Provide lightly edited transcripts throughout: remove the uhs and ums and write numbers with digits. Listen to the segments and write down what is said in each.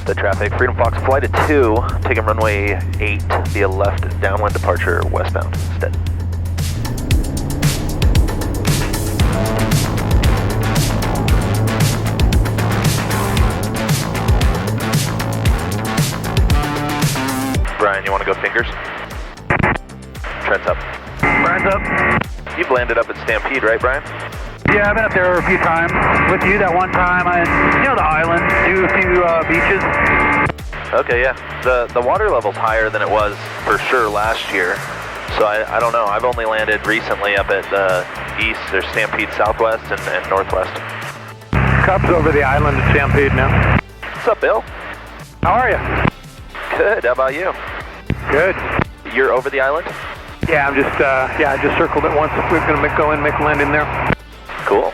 the traffic. Freedom Fox flight at 2, taking runway 8 via left downwind departure westbound instead. Brian, you want to go fingers? Trent's up. Brian's up. You've landed up at Stampede, right, Brian? Yeah, I've been up there a few times. With you that one time, the island, do a few beaches. Okay, yeah. The water level's higher than it was for sure last year. So I don't know. I've only landed recently up at East or Stampede Southwest and Northwest. Cub's over the island at Stampede now. What's up, Bill? How are you? Good. How about you? Good. You're over the island? Yeah, I just circled it once. We're gonna go in and make a landing there. Cool.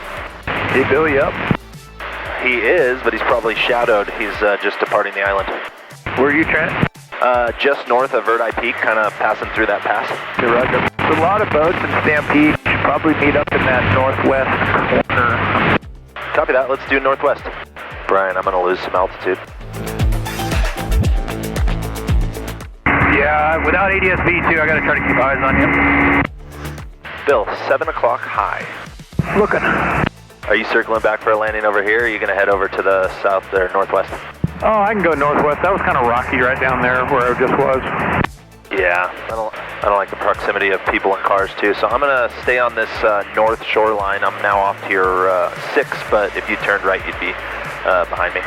Hey, Bill, you up? He is, but he's probably shadowed. He's just departing the island. Where are you, Trent? Just north of Verdi Peak, kind of passing through that pass. You're right. There's a lot of boats in Stampede. Should probably meet up in that northwest corner. Copy that. Let's do northwest. Brian, I'm going to lose some altitude. Yeah, without ADS-B too, I gotta try to keep eyes on you. Bill, 7 o'clock high. Looking. Are you circling back for a landing over here, or are you going to head over to the south or northwest? Oh, I can go northwest. That was kind of rocky right down there where I just was. Yeah, I don't like the proximity of people and cars too, so I'm going to stay on this north shoreline. I'm now off to your 6, but if you turned right, you'd be behind me.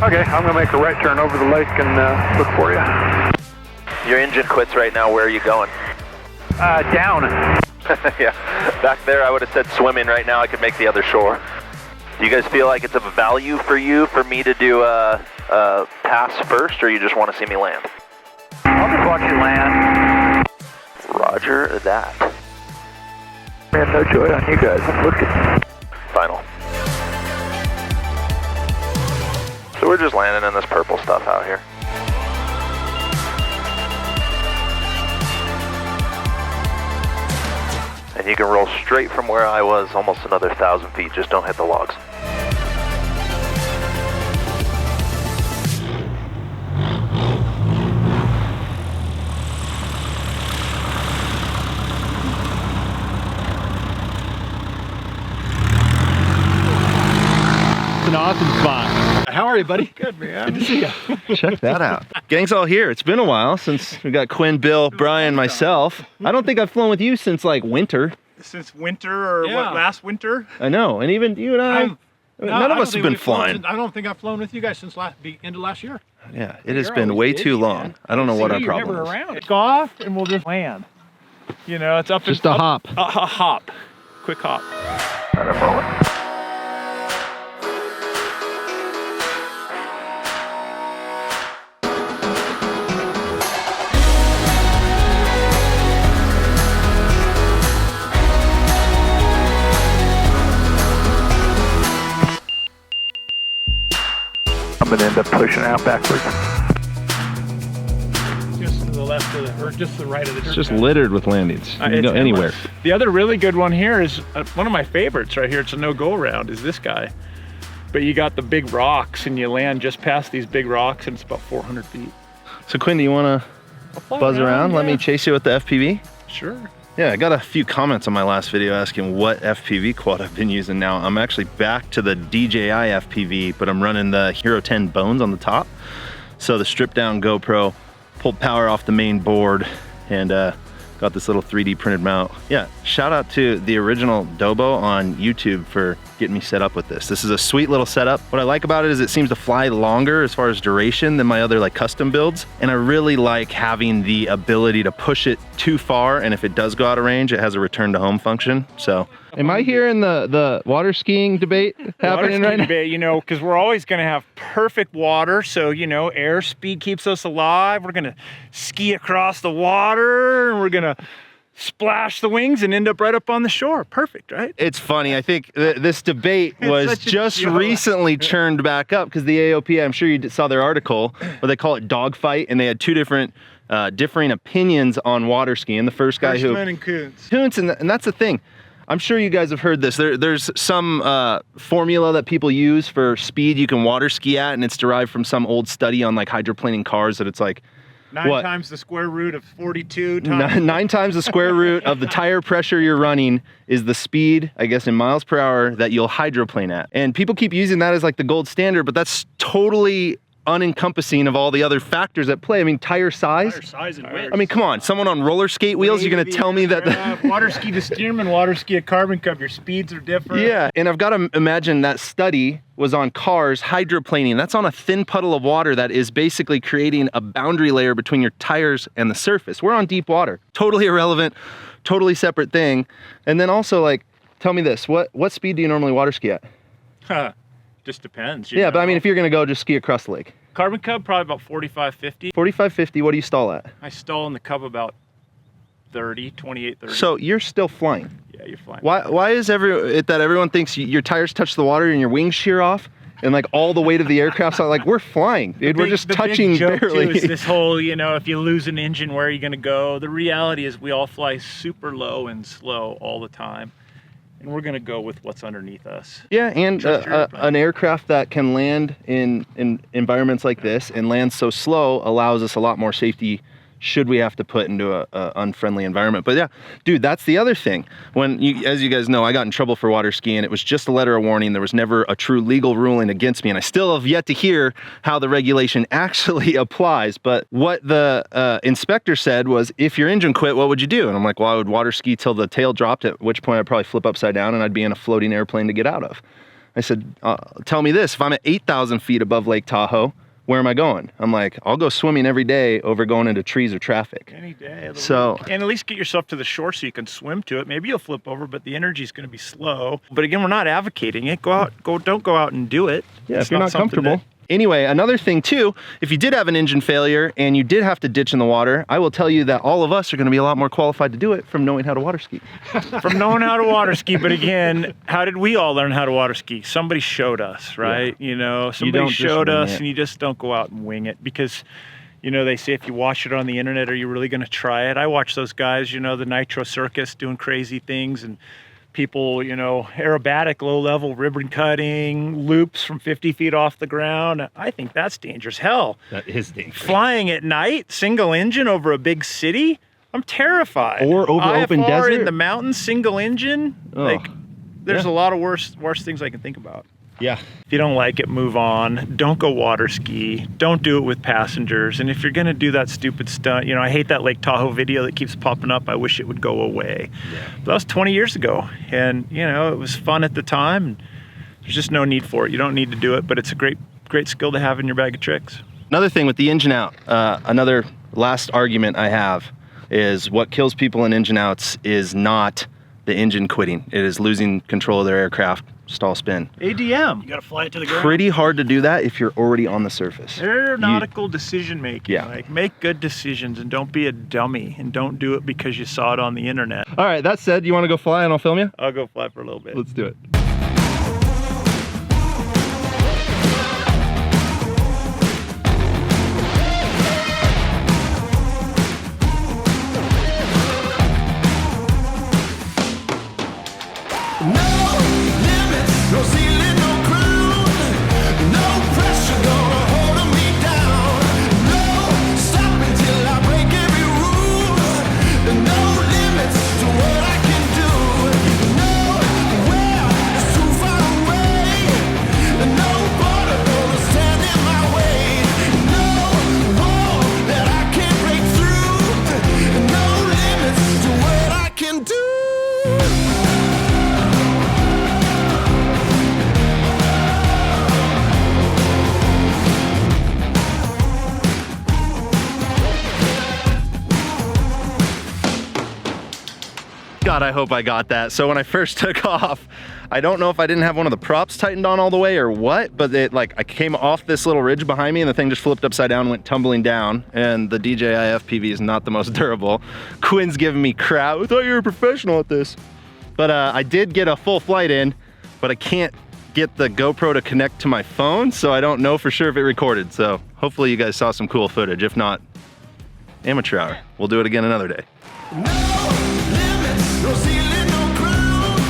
Okay, I'm going to make a right turn over the lake and look for you. Your engine quits right now. Where are you going? Down. Yeah, back there I would have said swimming. Right now I could make the other shore. Do you guys feel like it's of value for you for me to do a pass first, or you just want to see me land? I'll just watch you land. Roger that. Man, no joy on you guys. I'm looking. Final. So we're just landing in this purple stuff out here. And you can roll straight from where I was, almost another 1,000 feet. Just don't hit the logs. It's an awesome spot. How are you, buddy? Good, man. Good to see you. Check that out. Gang's all here. It's been a while since we got Quinn, Bill, Brian, myself. I don't think I've flown with you since like winter. Since winter or what, last winter? I know, and even you and I, none of us have been flying. I don't think I've flown with you guys since end of last year. Yeah, it has been way too long. I don't know what our problem is. Around. Go off and we'll just land. You know, it's up. Just a hop. A hop. Quick hop. All right, I'm rolling. I'm gonna end up pushing out backwards. Just to the left of the, or just to the right of the dirt It's just track. littered with landings. You can It's go anywhere. endless. The other really good one here is one of my favorites right here. It's a no-go round. Is this guy? But you got the big rocks, and you land just past these big rocks, and it's about 400 feet. So Quinn, do you want to buzz around? Let me chase you with the FPV? Sure. Yeah, I got a few comments on my last video asking what FPV quad I've been using now. I'm actually back to the DJI FPV, but I'm running the Hero 10 Bones on the top. So the stripped down GoPro, pulled power off the main board, and got this little 3D printed mount. Yeah, shout out to the original Dobo on YouTube for getting me set up with this. This is a sweet little setup. What I like about it is it seems to fly longer as far as duration than my other like custom builds. And I really like having the ability to push it too far, and if it does go out of range, it has a return to home function. So am I hearing the water skiing debate happening right now? Debate, you know, because we're always going to have perfect water. So, you know, airspeed keeps us alive. We're going to ski across the water, and we're going to splash the wings and end up right up on the shore. Perfect, right? It's funny. I think this debate was just recently churned back up because the AOP, I'm sure you saw their article, where they call it dogfight, and they had two different differing opinions on water skiing. The first guy Hirschman and Kuntz. and that's the thing. I'm sure you guys have heard this. There's some formula that people use for speed you can water ski at, and it's derived from some old study on like hydroplaning cars that it's like, 9 times the square root of 42 times. 9 times the square root of the tire pressure you're running is the speed, I guess in miles per hour, that you'll hydroplane at. And people keep using that as like the gold standard, but that's totally unencompassing of all the other factors at play. I mean, tire size. Tire size and width. I mean, come on, someone on roller skate wheels, you're gonna tell me that water ski to Stearman, water ski at Carbon Cup, your speeds are different. Yeah, and I've got to imagine that study was on cars hydroplaning. That's on a thin puddle of water that is basically creating a boundary layer between your tires and the surface. We're on deep water. Totally irrelevant, totally separate thing. And then also, like, tell me this, what speed do you normally water ski at? Just depends. Yeah, but I mean, if you're gonna go just ski across the lake. Carbon Cub, probably about 45, 50. 45, 50, what do you stall at? I stall in the Cub about 30, 28, 30. So you're still flying. Yeah, you're flying. Why is that everyone thinks your tires touch the water and your wings shear off? And like all the weight of the aircraft's like, we're flying, dude. We're just touching big joke barely. Too is this whole, you know, if you lose an engine, where are you gonna go? The reality is we all fly super low and slow all the time. And we're gonna go with what's underneath us. Yeah, and an aircraft that can land in environments like this and land so slow allows us a lot more safety should we have to put into a unfriendly environment. But yeah, dude, that's the other thing. As you guys know, I got in trouble for water skiing. It was just a letter of warning. There was never a true legal ruling against me, and I still have yet to hear how the regulation actually applies. But what the inspector said was, if your engine quit, what would you do? And I'm like, well, I would water ski till the tail dropped, at which point I'd probably flip upside down and I'd be in a floating airplane to get out of. I said, tell me this, if I'm at 8,000 feet above Lake Tahoe, where am I going? I'm like, I'll go swimming every day over going into trees or traffic. Any day of the So, week. And at least get yourself to the shore so you can swim to it. Maybe you'll flip over, but the energy is going to be slow. But again, we're not advocating it. Don't go out and do it. yeah, It's if you're not something comfortable. that- Anyway, another thing too, if you did have an engine failure and you did have to ditch in the water, I will tell you that all of us are going to be a lot more qualified to do it from knowing how to water ski. From knowing how to water ski, but again, how did we all learn how to water ski? Somebody showed us, right? Yeah. You know, somebody don't just showed wing us, it. and you just don't go out and wing it because, you know, they say if you watch it on the internet, are you really going to try it? I watch those guys, you know, the Nitro Circus doing crazy things, and people, you know, aerobatic, low-level ribbon cutting, loops from 50 feet off the ground. I think that's dangerous. Hell, That is dangerous. flying at night, single engine over a big city, I'm terrified. Or over open IFR desert. in the mountains, single engine. Oh, Like, there's yeah. a lot of worse things I can think about. Yeah. If you don't like it, move on. Don't go water ski. Don't do it with passengers. And if you're gonna do that stupid stunt, you know, I hate that Lake Tahoe video that keeps popping up. I wish it would go away. Yeah. But that was 20 years ago. And, you know, it was fun at the time. And there's just no need for it. You don't need to do it, but it's a great skill to have in your bag of tricks. Another thing with the engine out, another last argument I have is what kills people in engine outs is not the engine quitting. It is losing control of their aircraft, stall spin. ADM. You got to fly it to the ground. Pretty hard to do that if you're already on the surface. Aeronautical decision making. Yeah. Like, make good decisions and don't be a dummy, and don't do it because you saw it on the internet. All right, that said, you want to go fly and I'll film you? I'll go fly for a little bit. Let's do it. God, I hope I got that. So when I first took off, I don't know if I didn't have one of the props tightened on all the way or what, but I came off this little ridge behind me and the thing just flipped upside down and went tumbling down. And the DJI FPV is not the most durable. Quinn's giving me crap. I thought you were a professional at this. But I did get a full flight in, but I can't get the GoPro to connect to my phone, so I don't know for sure if it recorded. So hopefully you guys saw some cool footage. If not, amateur hour. We'll do it again another day. No limits, no ceiling, no ground.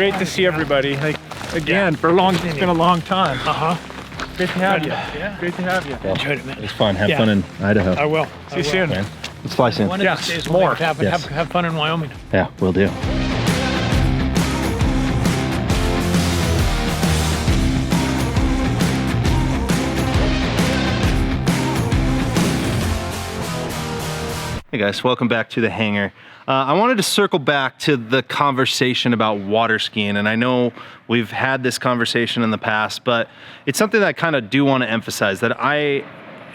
Great to see everybody. Like again, for a long, it's been a long time. Great to have you. Yeah. Great to have you. Enjoyed it, man. It was fun. Have fun in Idaho. I will. See you soon. Man. Let's fly soon. One of these days we'll more. make it happen. Yes. Have fun in Wyoming. Yeah, we'll do. Hey guys, welcome back to the hangar. I wanted to circle back to the conversation about water skiing, and I know we've had this conversation in the past, but it's something that I kind of do want to emphasize, that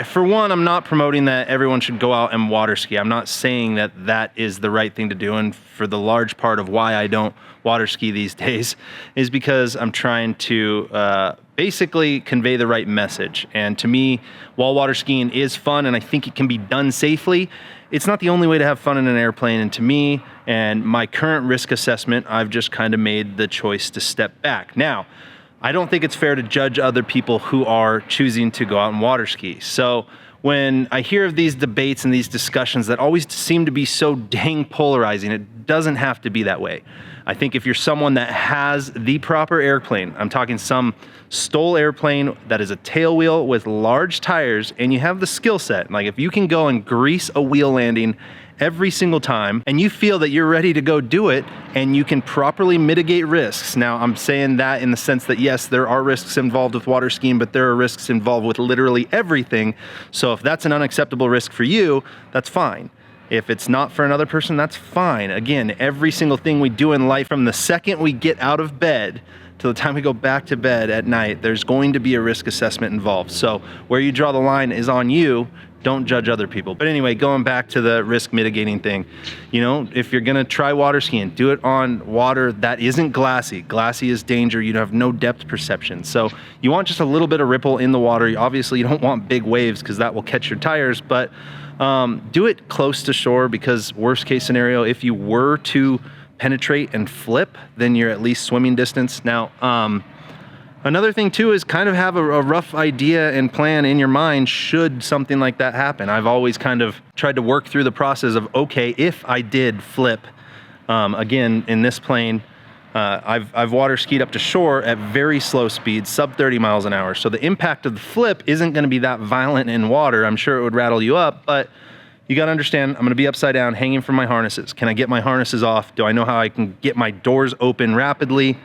for one, I'm not promoting that everyone should go out and water ski. I'm not saying that that is the right thing to do, and for the large part of why I don't water ski these days is because I'm trying to basically convey the right message. And to me, while water skiing is fun and I think it can be done safely, it's not the only way to have fun in an airplane. And to me and my current risk assessment, I've just kind of made the choice to step back. Now, I don't think it's fair to judge other people who are choosing to go out and water ski. So when I hear of these debates and these discussions that always seem to be so dang polarizing, it doesn't have to be that way. I think if you're someone that has the proper airplane, I'm talking some STOL airplane that is a tail wheel with large tires, and you have the skill set, like if you can go and grease a wheel landing every single time and you feel that you're ready to go do it and you can properly mitigate risks. Now, I'm saying that in the sense that yes, there are risks involved with water skiing, but there are risks involved with literally everything. So if that's an unacceptable risk for you, that's fine. If it's not for another person, that's fine. Again, every single thing we do in life, from the second we get out of bed to the time we go back to bed at night, there's going to be a risk assessment involved. So where you draw the line is on you. Don't judge other people. But anyway, going back to the risk mitigating thing, you know, if you're gonna try water skiing, do it on water that isn't glassy. Glassy is danger. You have no depth perception. So you want just a little bit of ripple in the water. Obviously, you don't want big waves because that will catch your tires, but do it close to shore, because worst case scenario, if you were to penetrate and flip, then you're at least swimming distance. Now, another thing too is kind of have a rough idea and plan in your mind should something like that happen. I've always kind of tried to work through the process of, okay, if I did flip, again, in this plane, I've water skied up to shore at very slow speeds, sub 30 miles an hour. So the impact of the flip isn't gonna be that violent in water. I'm sure it would rattle you up, but you gotta understand, I'm gonna be upside down, hanging from my harnesses. Can I get my harnesses off? Do I know how I can get my doors open rapidly?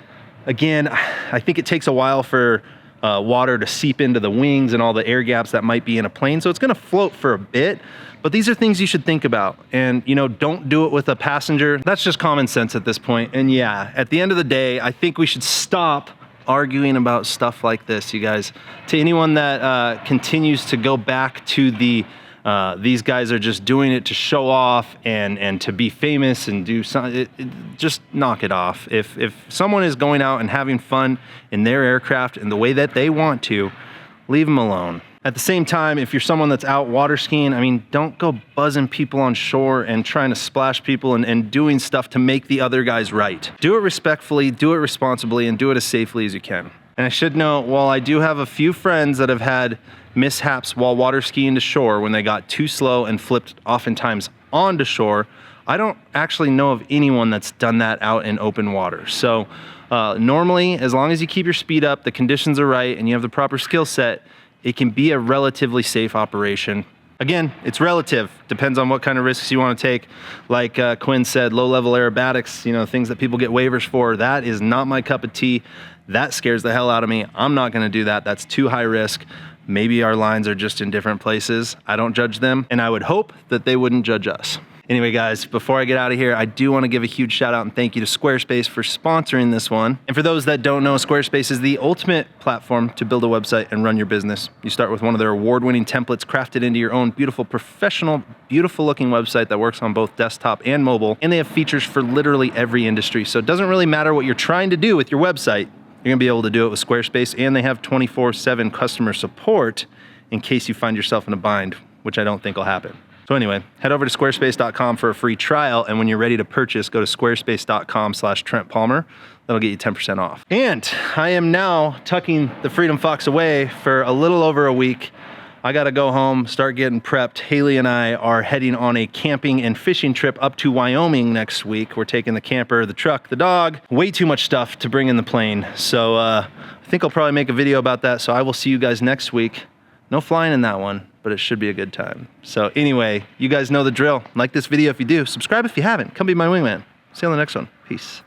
Again, I think it takes a while for water to seep into the wings and all the air gaps that might be in a plane. So it's gonna float for a bit, but these are things you should think about. And you know, don't do it with a passenger. That's just common sense at this point. And yeah, at the end of the day, I think we should stop arguing about stuff like this, you guys. To anyone that continues to go back to the these guys are just doing it to show off and to be famous and do something, just knock it off. If someone is going out and having fun in their aircraft in the way that they want to, leave them alone. At the same time, if you're someone that's out water skiing, I mean, don't go buzzing people on shore and trying to splash people and doing stuff to make the other guys right. Do it respectfully, do it responsibly, and do it as safely as you can. And I should note, while I do have a few friends that have had mishaps while water skiing to shore when they got too slow and flipped oftentimes onto shore, I don't actually know of anyone that's done that out in open water. So normally, as long as you keep your speed up, the conditions are right, and you have the proper skill set, it can be a relatively safe operation. Again, it's relative, depends on what kind of risks you want to take. Like Quinn said, low-level aerobatics, you know, things that people get waivers for, that is not my cup of tea. That scares the hell out of me. I'm not gonna do that. That's too high risk. Maybe our lines are just in different places. I don't judge them, and I would hope that they wouldn't judge us. Anyway, guys, before I get out of here, I do want to give a huge shout out and thank you to Squarespace for sponsoring this one. And for those that don't know, Squarespace is the ultimate platform to build a website and run your business. You start with one of their award-winning templates crafted into your own beautiful, professional, beautiful-looking website that works on both desktop and mobile. And they have features for literally every industry. So it doesn't really matter what you're trying to do with your website. You're gonna be able to do it with Squarespace, and they have 24/7 customer support in case you find yourself in a bind, which I don't think will happen. So anyway, head over to squarespace.com for a free trial, and when you're ready to purchase, go to squarespace.com/Trent Palmer. That'll get you 10% off. And I am now tucking the Freedom Fox away for a little over a week. I gotta go home, start getting prepped. Haley and I are heading on a camping and fishing trip up to Wyoming next week. We're taking the camper, the truck, the dog, way too much stuff to bring in the plane. So I think I'll probably make a video about that. So I will see you guys next week. No flying in that one, but it should be a good time. So anyway, you guys know the drill. Like this video if you do, subscribe if you haven't. Come be my wingman. See you on the next one. Peace.